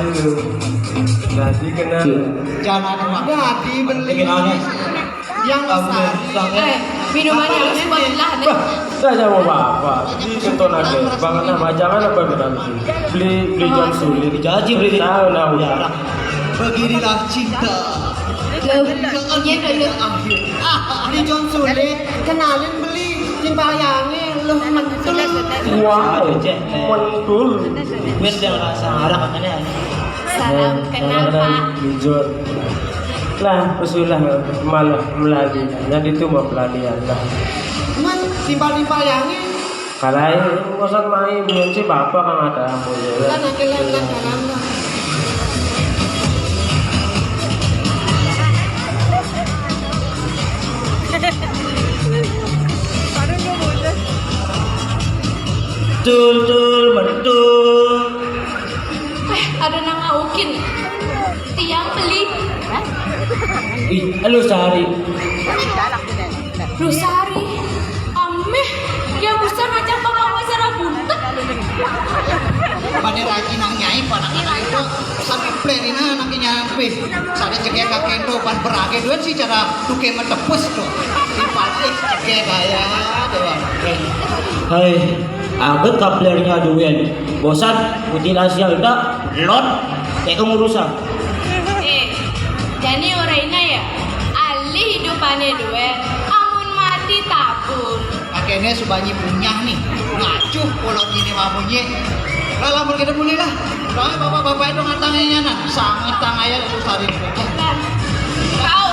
lu. Jadi kenal. Jangan jadi beli yang besar. Minuman yang sebelah nih. Saya mau apa? Di contoh aja. Banget nama jangan apa berarti. Beli jam sulit. Dijaji beli. Tahu nah udah. Beginilah cinta. Iya dulu. Di John Sulit kenalin beli Cimbayangnya lu mentul. Wah, mantul. Wes yang rasa arah katanya. Salam kenal Pak. Jujur. Lah, usulah malah melalui. Jadi itu mau pelatihan lah. Man Cimbayangnya Kalau ini bosan main belum sih bapak kan ada ambil. kan akhirnya dalam. Betul. Ada nang ngaukin. Tiang beli. Ih, halo Sari. Rosari. Ameh. Yang besar macam bapak besar buntet. Pada lagi nang nyai pada itu sampai plerina nang nyampe. Sada cegek kakek itu pan berage duit sih cara tuke metepus tuh. Simpati cegek kaya doang. Hai, aku kaplernya duit. Bosan mutilasi udah lot, kayak urusan. Jadi orangnya ya alih hidupannya dua. Amun mati tabur. Kakeknya subanyi punya nih. Ngacuh kolot ini mamunya. Kalau mau kita boleh lah. Soalnya bapak-bapak itu ngatangnya nah sangat tangaya itu sari. Kau